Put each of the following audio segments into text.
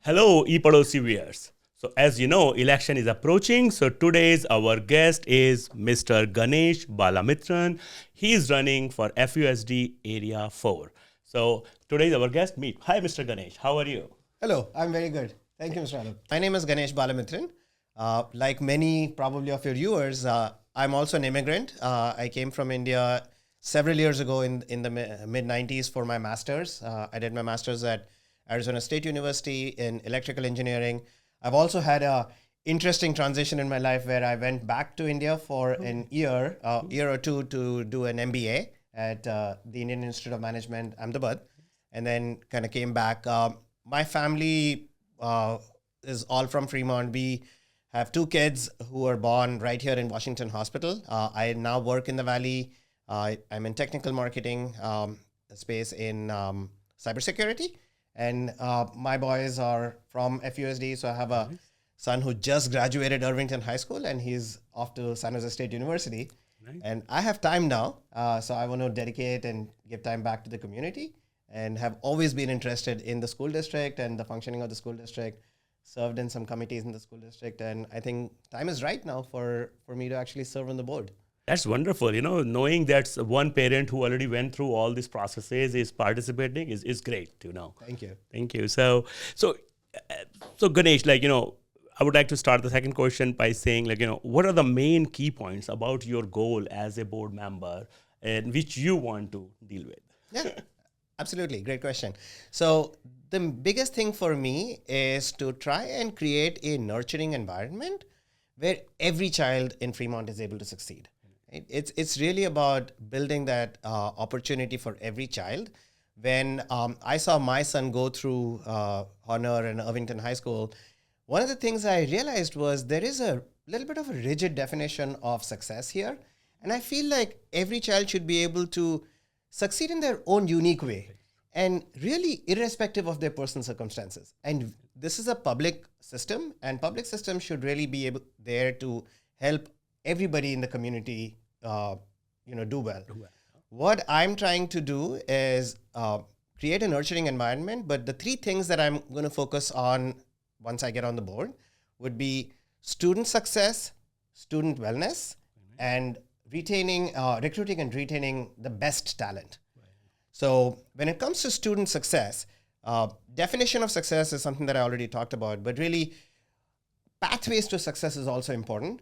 Hello, ePadosi viewers. So as you know, election is approaching. So today's our guest is Mr. Ganesh Balamitran. He is running for FUSD Area 4. So today's our guest. Meet. Hi, Mr. Ganesh. How are you? Hello, I'm very good. Thank you, Mr. Alok. My name is Ganesh Balamitran. Like many probably of your viewers, I'm also an immigrant. I came from India several years ago in the mid 90s for my master's. I did my master's at Arizona State University in electrical engineering. I've also had a interesting transition in my life where I went back to India for an year or two to do an MBA at the Indian Institute of Management, Ahmedabad, and then kind of came back. My family is all from Fremont. We have two kids who were born right here in Washington Hospital. I now work in the Valley. I'm in technical marketing space in cybersecurity. And my boys are from FUSD. So I have a son who just graduated Irvington High School and he's off to San Jose State University. Nice. And I have time now. So I want to dedicate and give time back to the community, and have always been interested in the school district and the functioning of the school district, served in some committees in the school district. And I think time is right now for me to actually serve on the board. That's wonderful. Knowing that one parent who already went through all these processes is participating is great to know. Thank you. Thank you. So Ganesh, I would like to start the second question by saying, what are the main key points about your goal as a board member and which you want to deal with? Yeah, absolutely. Great question. So the biggest thing for me is to try and create a nurturing environment where every child in Fremont is able to succeed. It's really about building that opportunity for every child. When I saw my son go through Honor and Irvington High School, one of the things I realized was there is a little bit of a rigid definition of success here. And I feel like every child should be able to succeed in their own unique way, and really irrespective of their personal circumstances. And this is a public system, and public system should really be there to help everybody in the community do well. What I'm trying to do is create a nurturing environment, but the three things that I'm going to focus on once I get on the board would be student success, student wellness, and recruiting and retaining the best talent. So when it comes to student success, definition of success is something that I already talked about, but really pathways to success is also important.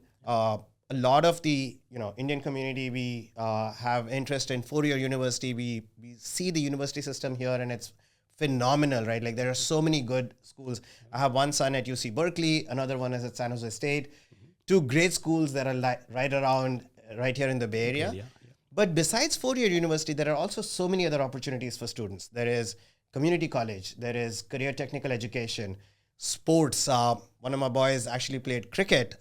A lot of the Indian community, we have interest in four-year university. We see the university system here and it's phenomenal, right? Like there are so many good schools. I have one son at UC Berkeley, another one is at San Jose State, two great schools that are right here in the Bay Area. Yeah. But besides four-year university, there are also so many other opportunities for students. There is community college, there is career technical education, sports. One of my boys actually played cricket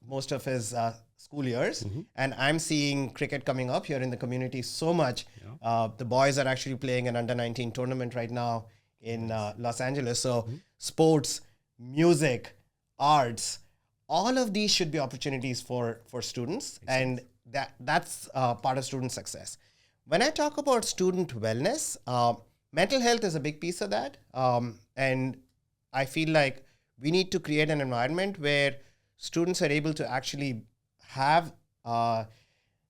most of his school years, and I'm seeing cricket coming up here in the community so much. Yeah. The boys are actually playing an under-19 tournament right now in Los Angeles. So sports, music, arts, all of these should be opportunities for students. Exactly. And that's part of student success. When I talk about student wellness, mental health is a big piece of that. And I feel like we need to create an environment where students are able to actually have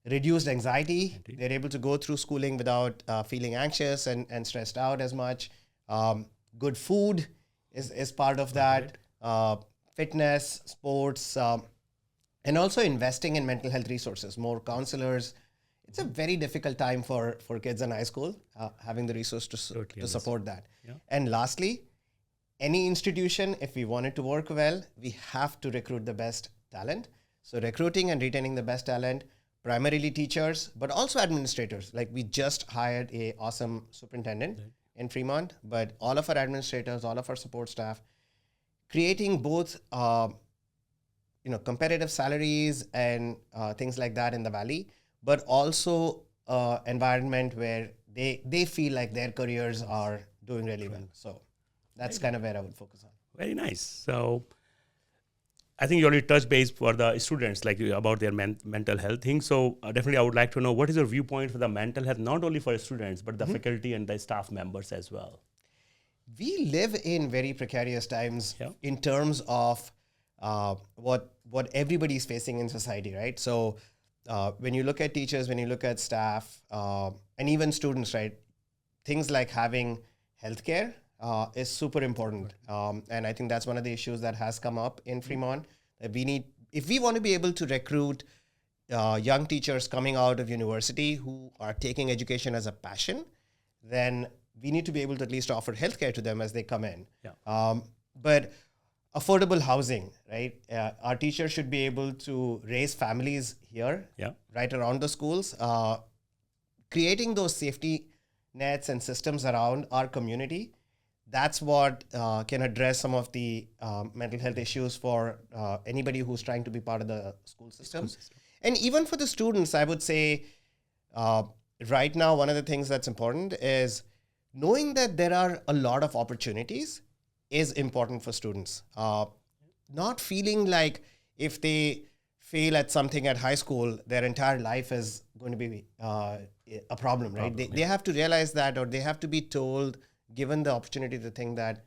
reduced anxiety. Indeed. They're able to go through schooling without feeling anxious and stressed out as much. Good food is part of that. Fitness, sports, and also investing in mental health resources, more counselors. It's a very difficult time for kids in high school, having the resource to support that. Yeah. And lastly, any institution, if we want it to work well, we have to recruit the best talent. So recruiting and retaining the best talent, primarily teachers, but also administrators. Like we just hired an awesome superintendent in Fremont, but all of our administrators, all of our support staff, creating both competitive salaries and things like that in the Valley, but also environment where they feel like their careers are doing really well. So that's kind of where I would focus on. Very nice. So I think you already touched base for the students, about their mental health thing. So definitely I would like to know what is your viewpoint for the mental health, not only for students, but the faculty and the staff members as well. we live in very precarious times Yeah. in terms of what everybody's facing in society, right? So when you look at teachers, when you look at staff, and even students, right, things like having healthcare is super important. And I think that's one of the issues that has come up in Fremont. That we need, if we want to be able to recruit young teachers coming out of university who are taking education as a passion, then we need to be able to at least offer healthcare to them as they come in. Yeah. But affordable housing, right? Our teachers should be able to raise families here, Yeah. right around the schools. Creating those safety nets and systems around our community, that's what can address some of the mental health issues for anybody who's trying to be part of the school system. And even for the students, I would say right now, one of the things that's important is knowing that there are a lot of opportunities is important for students. Not feeling like if they fail at something at high school, their entire life is going to be a problem, right? They have to realize that, or they have to be told, given the opportunity to think that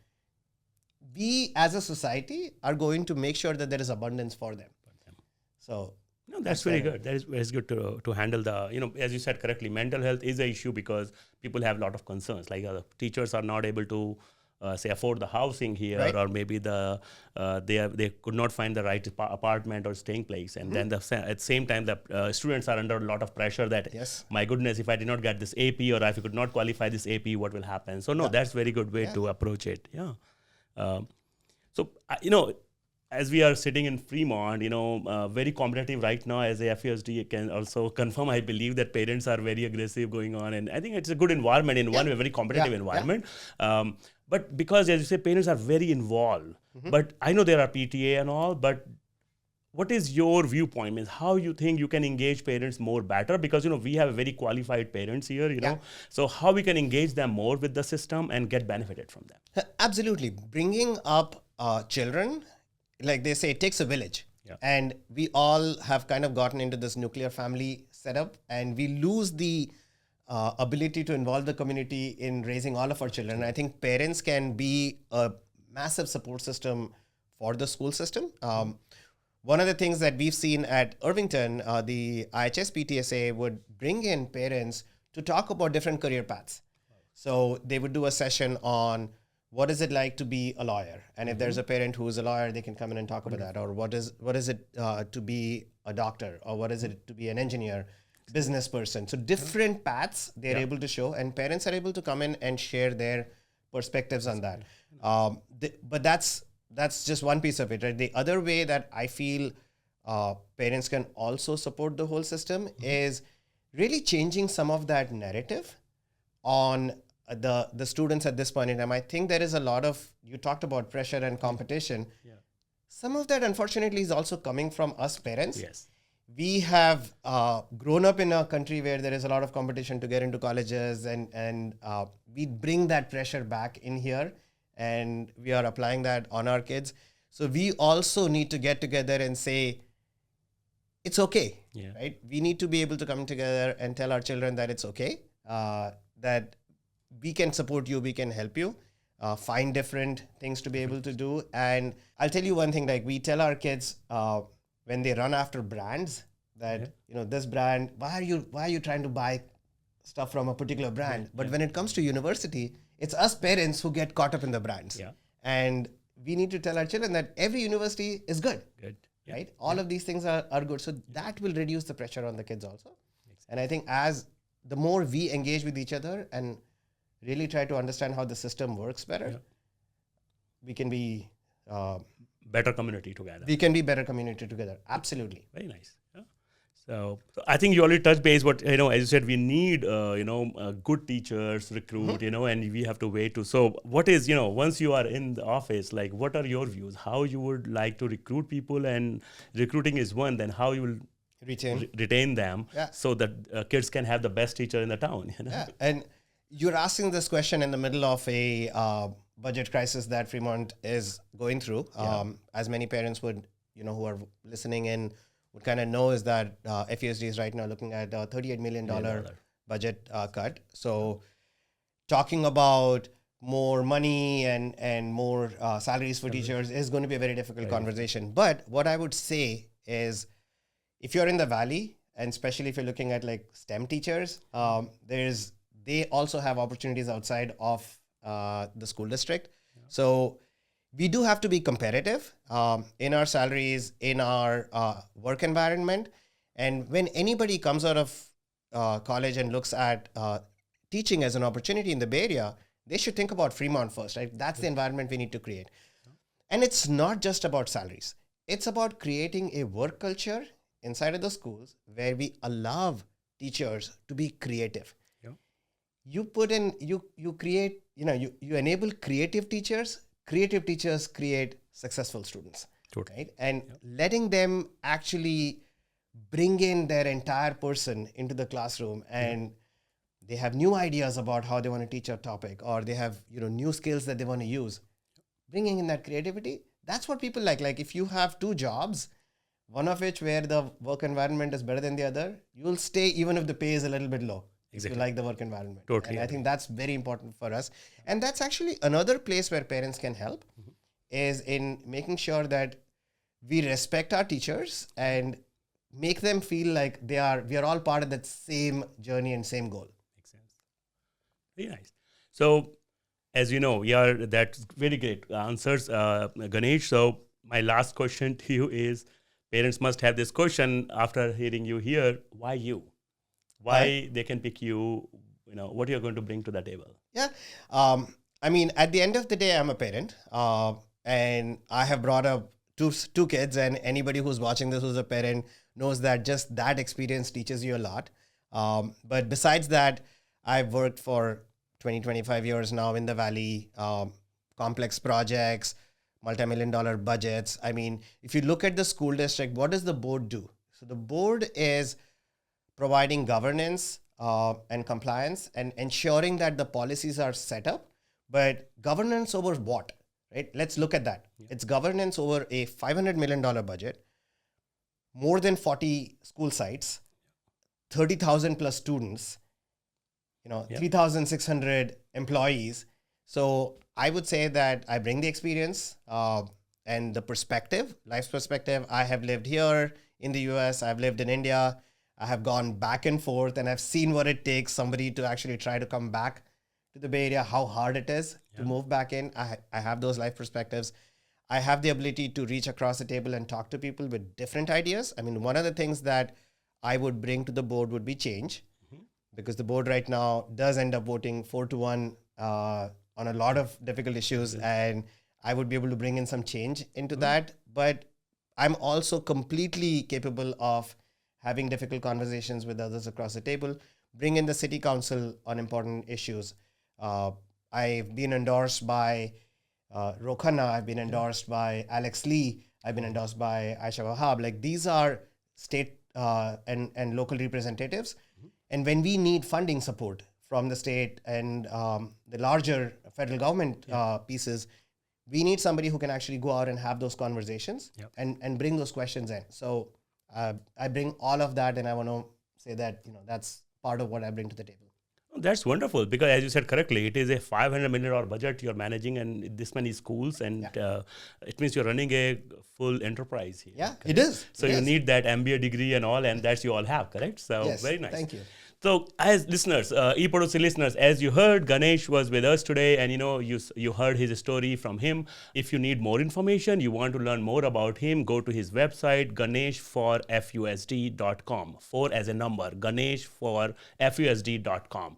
we as a society are going to make sure that there is abundance for them. So no, that's very good. That is very good to handle the, as you said correctly, mental health is an issue because people have a lot of concerns. Like teachers are not able to say afford the housing here, Right. or maybe they could not find the right apartment or staying place, and then at the same time the students are under a lot of pressure that Yes. my goodness, if I did not get this AP or if I could not qualify this AP, what will happen? So no, that's very good way to approach it. Yeah. So as we are sitting in Fremont, very competitive right now. As a FUSD can also confirm, I believe that parents are very aggressive going on, and I think it's a good environment in one way, very competitive environment. But because, as you say, parents are very involved. But I know there are PTA and all, but what is your viewpoint? Means how you think you can engage parents more better? Because we have very qualified parents here. So how we can engage them more with the system and get benefited from them? Absolutely. Bringing up children, like they say, it takes a village. Yeah. And we all have kind of gotten into this nuclear family setup, and we lose the ability to involve the community in raising all of our children. I think parents can be a massive support system for the school system. One of the things that we've seen at Irvington, the IHS PTSA would bring in parents to talk about different career paths. So they would do a session on what is it like to be a lawyer, and if there's a parent who is a lawyer, they can come in and talk about that. Or what is it to be a doctor, or what is it to be an engineer, business person. So different paths they're able to show, and parents are able to come in and share their perspectives on that. But that's just one piece of it, right? The other way that I feel parents can also support the whole system is really changing some of that narrative on the students at this point in time. I think there is a lot of, you talked about pressure and competition. Yeah. Some of that, unfortunately, is also coming from us parents. Yes. We have grown up in a country where there is a lot of competition to get into colleges, and we bring that pressure back in here, and we are applying that on our kids. So we also need to get together and say, it's okay, right? We need to be able to come together and tell our children that it's okay, that we can support you, we can help you, find different things to be able to do. And I'll tell you one thing, like we tell our kids when they run after brands that, this brand, why are you trying to buy stuff from a particular brand? But when it comes to university, it's us parents who get caught up in the brands. Yeah. And we need to tell our children that every university is good. Right? All of these things are good. So that will reduce the pressure on the kids also. And I think as the more we engage with each other and really try to understand how the system works better, we can be better community together. We can be better community together. Absolutely. Very nice. Yeah. So I think you already touched base, but as you said, we need good teachers, recruit, and we have to wait to. So what is, once you are in the office, like what are your views? How you would like to recruit people, and recruiting is one. Then how you will retain them so that kids can have the best teacher in the town. Yeah, and you're asking this question in the middle of a budget crisis that Fremont is going through. As many parents would, who are listening in, would kind of know, is that FUSD is right now looking at a $38 million budget cut. So talking about more money and more salaries for teachers is going to be a very difficult conversation. But what I would say is, if you're in the valley, and especially if you're looking at like STEM teachers, they also have opportunities outside of the school district. So we do have to be competitive in our salaries, in our work environment. And when anybody comes out of college and looks at teaching as an opportunity in the Bay Area, they should think about Fremont first, right? That's the environment we need to create. And it's not just about salaries. It's about creating a work culture inside of the schools where we allow teachers to be creative. You put in, you create, you enable creative teachers create successful students, right? And letting them actually bring in their entire person into the classroom, and they have new ideas about how they want to teach a topic, or they have, new skills that they want to use. Bringing in that creativity, that's what people like. Like if you have two jobs, one of which where the work environment is better than the other, you'll stay even if the pay is a little bit low. Exactly. If you like the work environment. Totally. And I think that's very important for us. And that's actually another place where parents can help, is in making sure that we respect our teachers and make them feel like we are all part of that same journey and same goal. Makes sense. Very nice. So, as you know, that's very great answers, Ganesh. So, my last question to you is, parents must have this question after hearing you here: why you? Why they can pick you? What you're going to bring to the table? Yeah, I mean, at the end of the day, I'm a parent, and I have brought up two kids, and anybody who's watching this who's a parent knows that just that experience teaches you a lot. But besides that, I've worked for 25 years now in the Valley, complex projects, multi-million-dollar budgets. I mean, if you look at the school district, what does the board do? So the board is providing governance and compliance and ensuring that the policies are set up. But governance over what, right? Let's look at that. Yeah. It's governance over a $500 million budget, more than 40 school sites, 30,000 plus students, 3,600 employees. So I would say that I bring the experience and the perspective, life's perspective. I have lived here in the US, I've lived in India, I have gone back and forth, and I've seen what it takes somebody to actually try to come back to the Bay Area, how hard it is to move back in. I have those life perspectives. I have the ability to reach across the table and talk to people with different ideas. I mean, one of the things that I would bring to the board would be change, because the board right now does end up voting 4-1 on a lot of difficult issues, and I would be able to bring in some change into that. But I'm also completely capable of having difficult conversations with others across the table, bring in the city council on important issues. I've been endorsed by Rokhanna, I've been endorsed by Alex Lee, I've been endorsed by Aisha Wahab. Like, these are state and local representatives. And when we need funding support from the state and the larger federal government pieces, we need somebody who can actually go out and have those conversations and bring those questions in. So I bring all of that, and I want to say that that's part of what I bring to the table. That's wonderful, because as you said correctly, it is a $500 million budget you're managing, and this many schools, and it means you're running a full enterprise here. Yeah, correct? It is. So you need that MBA degree and all, and that's you all have, correct? So yes, very nice. Thank you. So as listeners, ePadosi listeners, as you heard, Ganesh was with us today, and you heard his story from him. If you need more information, you want to learn more about him, go to his website, ganeshforfusd.com. 4 as a number, ganeshforfusd.com.